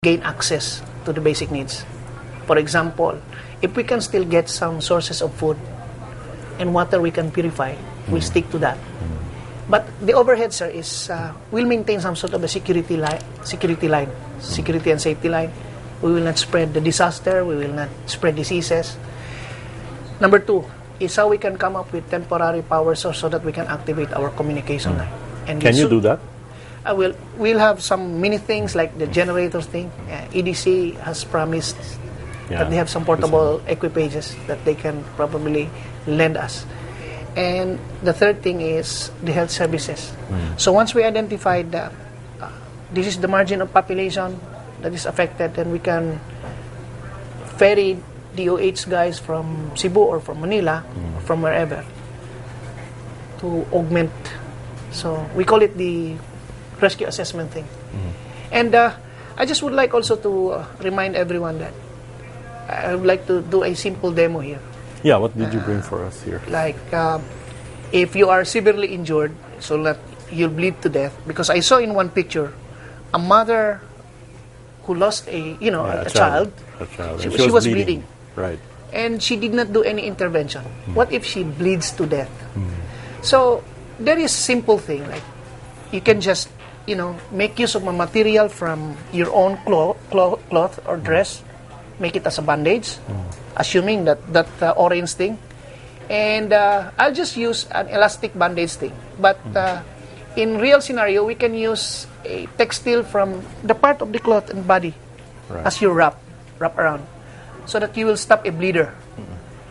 gain access to the basic needs. For example, if we can still get some sources of food and water we can purify, we'll stick to that. But the overhead, sir, is we'll maintain some sort of a security and safety line. We will not spread the disaster. We will not spread diseases. Number 2 is how we can come up with temporary power source so that we can activate our communication line. And Can you do that? We'll have some many things like the generators thing. EDC has promised that they have some portable equipages that they can probably lend us. And the third thing is the health services. So once we identified that this is the margin of population that is affected, then we can ferry DOH guys from Cebu or from Manila or from wherever to augment. So we call it the rescue assessment thing. And I just would like also to remind everyone that I would like to do a simple demo here. Yeah, what did you bring for us here? Like, if you are severely injured, so that you'll bleed to death, because I saw in one picture a mother who lost a child. A child. She was bleeding. Right. And she did not do any intervention. What if she bleeds to death? So there is simple thing, like you can just make use of a material from your own cloth or dress, make it as a bandage, assuming that orange thing, and I'll just use an elastic bandage thing. But in real scenario, we can use a textile from the part of the cloth and body as you wrap around, so that you will stop a bleeder.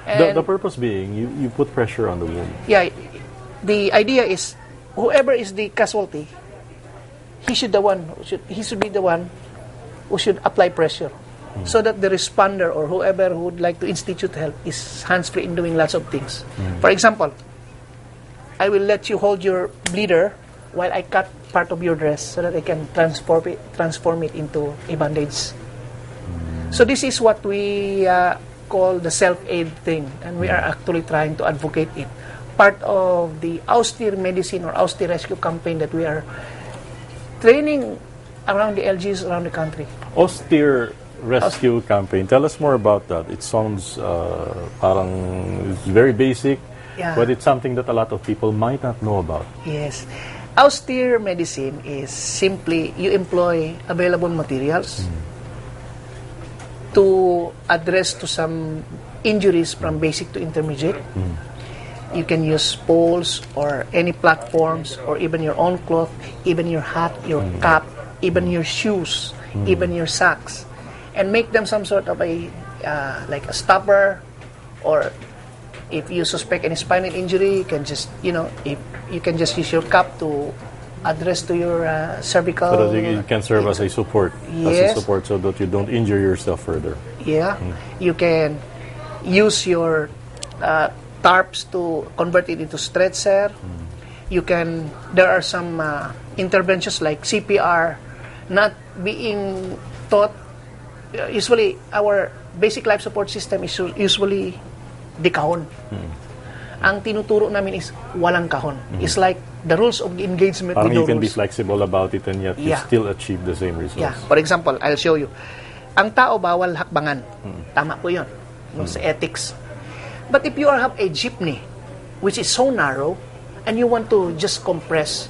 The purpose being, you put pressure on the wound. Yeah, the idea is whoever is the casualty, he should be the one who should apply pressure, so that the responder or whoever who would like to institute help is hands-free in doing lots of things. For example, I will let you hold your bleeder while I cut part of your dress so that I can transform it into a bandage. So this is what we call the self-aid thing, and we are actually trying to advocate it. Part of the austere medicine or austere rescue campaign that we are training around the LGs around the country. Austere rescue campaign. Tell us more about that. It sounds it's very basic, but it's something that a lot of people might not know about. Yes. Austere medicine is simply you employ available materials to address to some injuries from basic to intermediate. You can use poles or any platforms or even your own cloth, even your hat, your cap, even your shoes, even your socks, and make them some sort of a like a stopper, or if you suspect any spinal injury, you can just if you can just use your cap to address to your cervical. So that you can serve as a support, Yes. so that you don't injure yourself further. Yeah, you can use your tarps to convert it into stretcher. There are some interventions like CPR not being taught. Usually, our basic life support system is usually the kahon. Ang tinuturo namin is walang kahon. It's like the rules of the engagement. Parang with you no can be rules. flexible about it and yet you still achieve the same results. Yeah. For example, I'll show you. Ang tao bawal hakbangan. Tama po yun. Sa ethics. But if you have a jeepney, which is so narrow, and you want to just compress,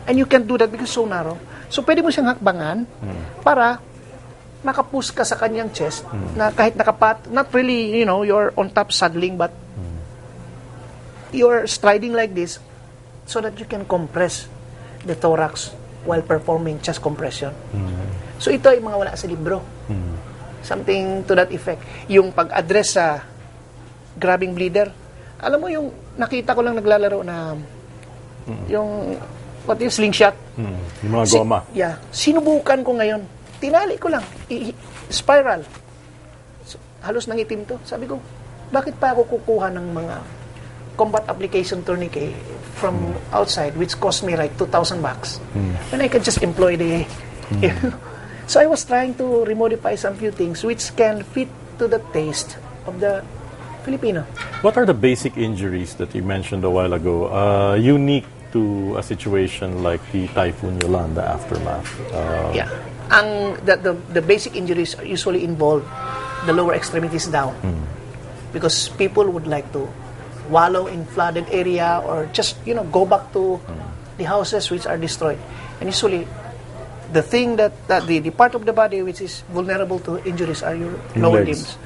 and you can do that because so narrow, so pwede mo siyang hakbangan para nakapush ka sa kanyang chest, na kahit nakapat, not really, you're on top saddling, but you're striding like this so that you can compress the thorax while performing chest compression. So ito ay mga wala sa libro. Something to that effect. Yung pag-address sa grabbing bleeder, alam mo yung nakita ko lang naglalaro na yung slingshot. Yung mga goma. Sinubukan ko ngayon. Tinali ko lang. Spiral. So, halos nangitim to. Sabi ko, bakit pa ako kukuha ng mga combat application tourniquet from outside, which cost me like 2,000 bucks, when I can just employ the... So I was trying to remodify some few things which can fit to the taste of the Filipino. What are the basic injuries that you mentioned a while ago, unique to a situation like the Typhoon Yolanda aftermath? the basic injuries usually involve the lower extremities down. Because people would like to wallow in flooded area or just, go back to the houses which are destroyed. And usually, the thing that the part of the body which is vulnerable to injuries are your lower limbs.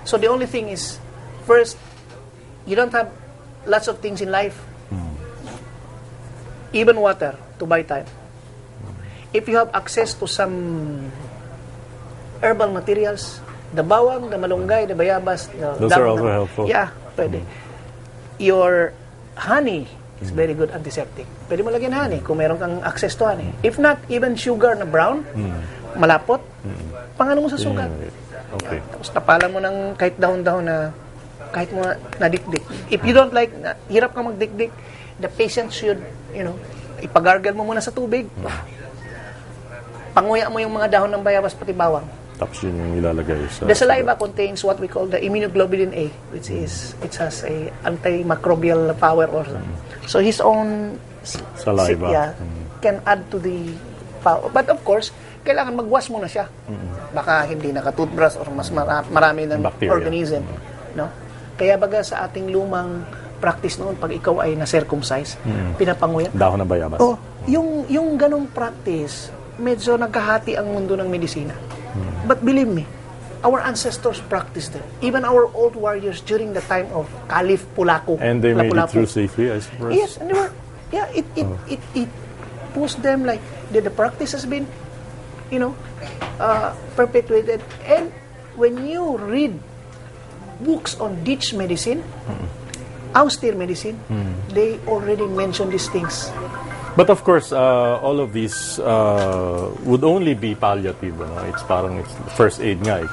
So the only thing is, first, you don't have lots of things in life, even water, to buy time. If you have access to some herbal materials, the bawang, the malunggay, the bayabas, those are also helpful. Yeah, pwede. Your honey is very good antiseptic. Pwede mo lagyan honey kung meron kang access to honey. If not, even sugar na brown, malapot, pangano mo sa sugat. Okay. Tapos tapalan mo ng kahit dahon-dahon na kahit mo nadikdik. If you don't like, hirap ka magdikdik, the patient should, ipagargal mo muna sa tubig. Panguya mo yung mga dahon ng bayabas pati bawang. Tapos yun yung ilalagay sa... The saliva contains what we call the immunoglobulin A, which it has a antimicrobial power also. So his own saliva can add to the power. But of course, kailangan magwash muna siya. Baka hindi naka-toothbrush or mas marami ng bacteria. organism. No? Kaya baga sa ating lumang practice noon, pag ikaw ay na-circumcise, pinapanguya. Dahon ng bayabas. Oh, yung ganong practice, medyo nagkahati ang mundo ng medisina. But believe me, our ancestors practiced it. Even our old warriors during the time of Caliph Pulaku. And they made it Lapu-Lapu. through safely, I suppose. Yes, and they were, it pushed them like the practice has been, perpetuated. And when you read books on ditch medicine, austere medicine, they already mention these things. But of course, all of these would only be palliative. It's parang it's first aid nga.